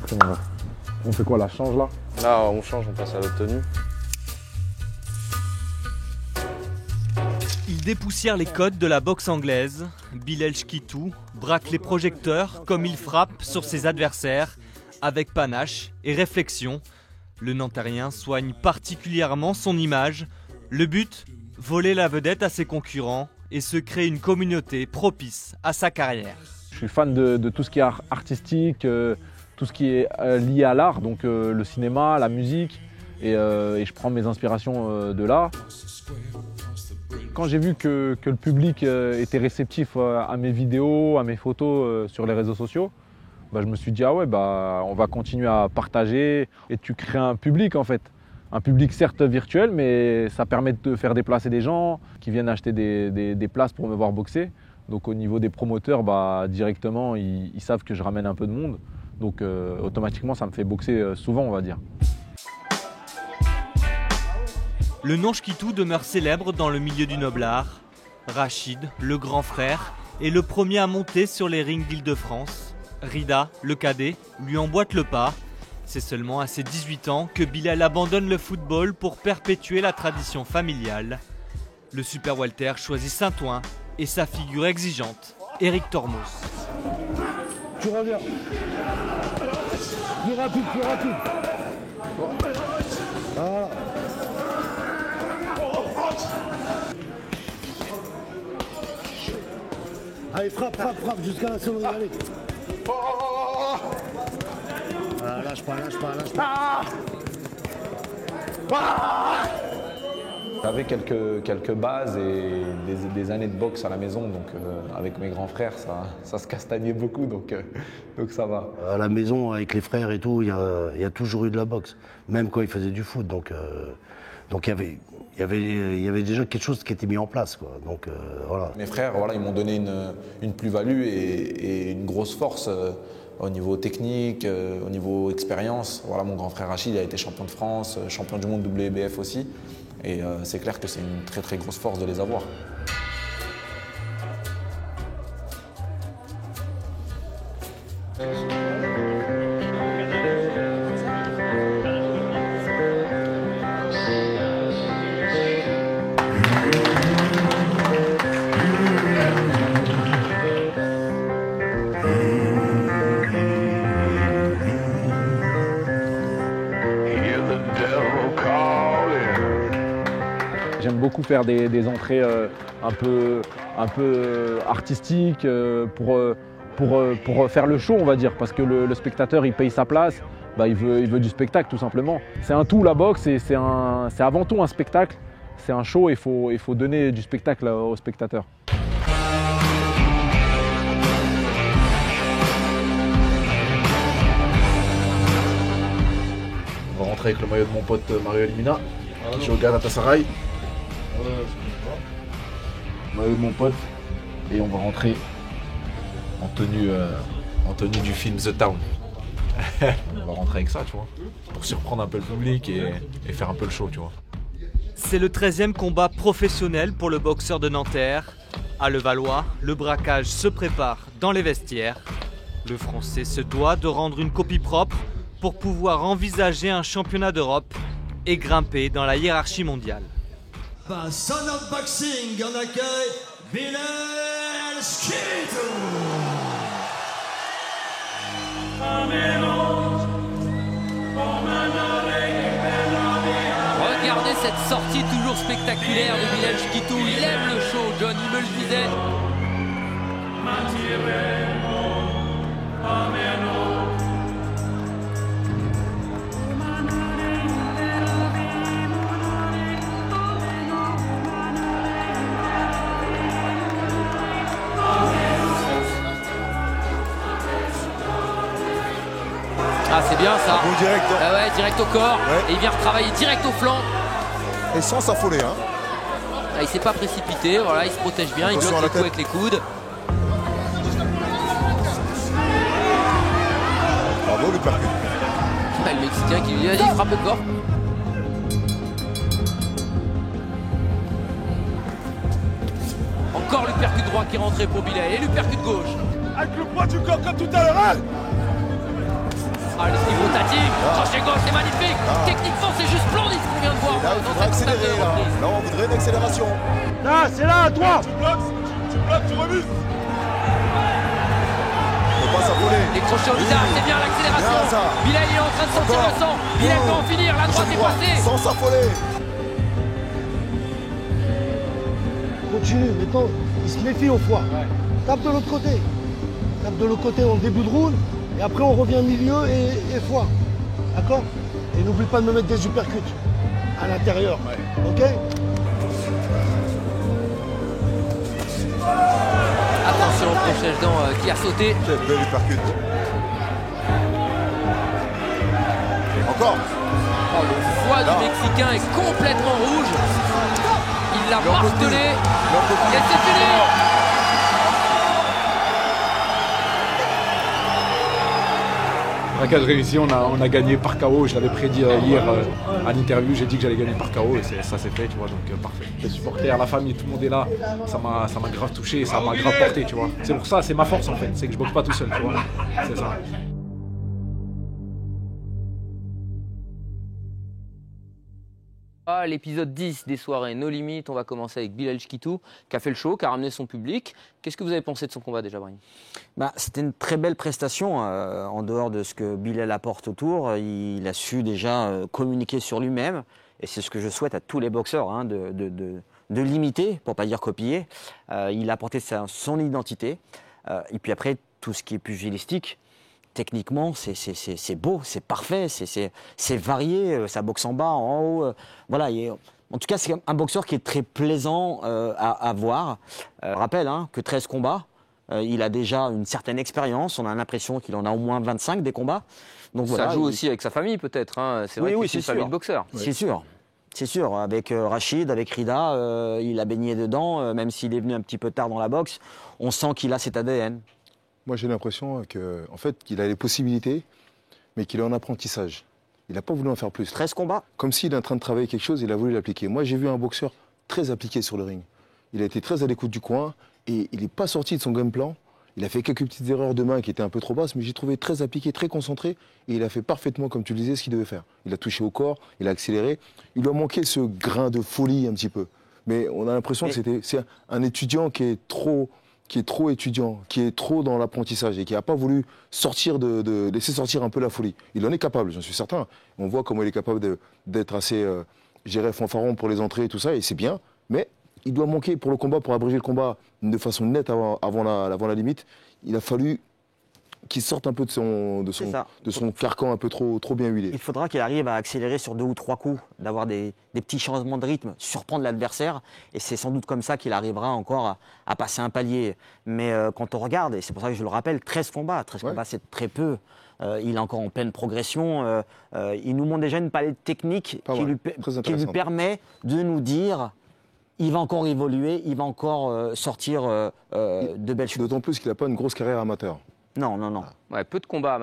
parti, mon gars. On fait quoi, la change là? Là, on change, on passe à l'autre tenue. Il dépoussière les codes de la boxe anglaise. Bilal Shkitou braque les projecteurs comme il frappe sur ses adversaires avec panache et réflexion. Le Nanterrien soigne particulièrement son image. Le but, voler la vedette à ses concurrents et se créer une communauté propice à sa carrière. Je suis fan de tout ce qui est artistique, tout ce qui est lié à l'art, donc le cinéma, la musique, et je prends mes inspirations de là. Quand j'ai vu que le public était réceptif à mes vidéos, à mes photos sur les réseaux sociaux, je me suis dit ah ouais, on va continuer à partager et tu crées un public en fait. Un public certes virtuel, mais ça permet de faire déplacer des gens qui viennent acheter des places pour me voir boxer. Donc au niveau des promoteurs, directement, ils savent que je ramène un peu de monde. Donc automatiquement, ça me fait boxer souvent, on va dire. Le nom Shkitou demeure célèbre dans le milieu du noble art. Rachid, le grand frère, est le premier à monter sur les rings d'Île-de-France. Rida, le cadet, lui emboîte le pas. C'est seulement à ses 18 ans que Bilal abandonne le football pour perpétuer la tradition familiale. Le super welter choisit Saint-Ouen et sa figure exigeante, Eric Tormos. Tu reviens. Plus rapide, plus rapide. Voilà. Allez, frappe jusqu'à la sonnerie, allez. Ah, lâche pas. J'avais quelques bases et des années de boxe à la maison, donc avec mes grands frères, ça se castagnait beaucoup, donc ça va. À la maison, avec les frères et tout, il y a toujours eu de la boxe, même quand ils faisaient du foot, donc il y avait déjà quelque chose qui était mis en place, quoi. Donc voilà. Mes frères, voilà, ils m'ont donné une plus-value et une grosse force au niveau technique, au niveau expérience. Voilà, mon grand frère Rachid a été champion de France, champion du monde WBF aussi. Et c'est clair que c'est une très très grosse force de les avoir. J'aime beaucoup faire des entrées un peu artistiques pour faire le show, on va dire, parce que le spectateur il paye sa place, il veut du spectacle tout simplement. C'est un tout la boxe et c'est avant tout un spectacle, c'est un show et il faut donner du spectacle aux spectateurs. On va rentrer avec le maillot de mon pote Mario Elimina, qui joue au Galatasaray. Maillot de mon pote. Et on va rentrer en tenue du film The Town. On va rentrer avec ça, tu vois, pour surprendre un peu le public et faire un peu le show, tu vois. C'est le 13e combat professionnel pour le boxeur de Nanterre. À Levallois, le braquage se prépare dans les vestiaires. Le Français se doit de rendre une copie propre pour pouvoir envisager un championnat d'Europe et grimper dans la hiérarchie mondiale. Son of Boxing en accueil, Bilal Shkitou. Regardez cette sortie toujours spectaculaire de Bilal Shkitou. Il aime le show, John, il me le disait. Ah, c'est bien ça. Bon, direct. Ah ouais, direct au corps. Ouais. Et il vient retravailler direct au flanc. Et sans s'affoler, hein. Ah, il s'est pas précipité, voilà, il se protège bien, il bloque les coups avec les coudes. Bravo le percute. Le Mexicain qui lui dit vas-y, frappe au corps. Encore le percute droit qui est rentré pour Bilal et le percute gauche. Avec le poids du corps comme tout à l'heure, hein. Ah, l'esquive rotative, crochet gauche, c'est magnifique. Techniquement, c'est juste splendide ce qu'on vient de voir. Là, il faudrait accélérer. Là, on voudrait une accélération. Là, c'est là, à toi. Tu bloques, tu remues. Faut pas s'affoler. Les crochets au visage, c'est bien l'accélération. Bilal, il est en train de sentir le sang. Bilal va en finir, la droite est passée. Sans s'affoler. Continue, maintenant, il se méfie au foie. Tape de l'autre côté. Tape de l'autre côté en début de round. Et après, on revient milieu et foie. D'accord? Et n'oublie pas de me mettre des uppercuts à l'intérieur. Ok? Attention, crochet qui a sauté. Quel bel uppercut. Encore. Oh, le foie du Mexicain est complètement rouge. Il l'a martelé. Et c'est fini. Braquage réussi, on a gagné par KO. Je l'avais prédit hier à l'interview. J'ai dit que j'allais gagner par KO et ça s'est fait, tu vois. Donc parfait. Les supporters, la famille, tout le monde est là. Ça m'a grave touché, ça m'a grave porté, tu vois. C'est pour ça, c'est ma force en fait. C'est que je boxe pas tout seul, tu vois. C'est ça. L'épisode 10 des soirées No Limit, on va commencer avec Bilal Chkitou qui a fait le show, qui a ramené son public. Qu'est-ce que vous avez pensé de son combat déjà, Brahim? C'était une très belle prestation, en dehors de ce que Bilal apporte autour. Il a su déjà communiquer sur lui-même, et c'est ce que je souhaite à tous les boxeurs, hein, de l'imiter, pour ne pas dire copier. Il a apporté son identité, et puis après, tout ce qui est pugilistique, techniquement, c'est beau, c'est parfait, c'est varié, ça boxe en bas, en haut. Voilà, en tout cas, c'est un boxeur qui est très plaisant à voir. Rappelle que 13 combats, il a déjà une certaine expérience. On a l'impression qu'il en a au moins 25 des combats. Donc, ça joue aussi avec sa famille, peut-être. Hein. C'est vrai que c'est une famille de boxeurs. C'est sûr. C'est sûr, avec Rachid, avec Rida, il a baigné dedans, même s'il est venu un petit peu tard dans la boxe, on sent qu'il a cet ADN. Moi, j'ai l'impression qu'il a les possibilités, mais qu'il est en apprentissage. Il n'a pas voulu en faire plus. 13 combats. Comme s'il est en train de travailler quelque chose, il a voulu l'appliquer. Moi, j'ai vu un boxeur très appliqué sur le ring. Il a été très à l'écoute du coin et il n'est pas sorti de son game plan. Il a fait quelques petites erreurs de main qui étaient un peu trop basses, mais j'ai trouvé très appliqué, très concentré. Et il a fait parfaitement, comme tu le disais, ce qu'il devait faire. Il a touché au corps, il a accéléré. Il lui a manqué ce grain de folie un petit peu. Mais on a l'impression que c'est un étudiant qui est trop étudiant, qui est trop dans l'apprentissage et qui n'a pas voulu laisser sortir un peu la folie. Il en est capable, j'en suis certain. On voit comment il est capable d'être assez, fanfaron pour les entrées et tout ça, et c'est bien, mais il doit manquer pour le combat, pour abréger le combat de façon nette avant la limite. Il a fallu qu'il sorte un peu de son carcan un peu trop bien huilé. Il faudra qu'il arrive à accélérer sur 2 ou 3 coups, d'avoir des petits changements de rythme, surprendre l'adversaire, et c'est sans doute comme ça qu'il arrivera encore à passer un palier. Mais quand on regarde, et c'est pour ça que je le rappelle, 13 combats, c'est très peu. Il est encore en pleine progression. Il nous montre déjà une palette technique qui lui permet de nous dire il va encore évoluer, il va encore sortir de belles choses. D'autant plus qu'il n'a pas une grosse carrière amateur. Non. Ouais, peu de combats.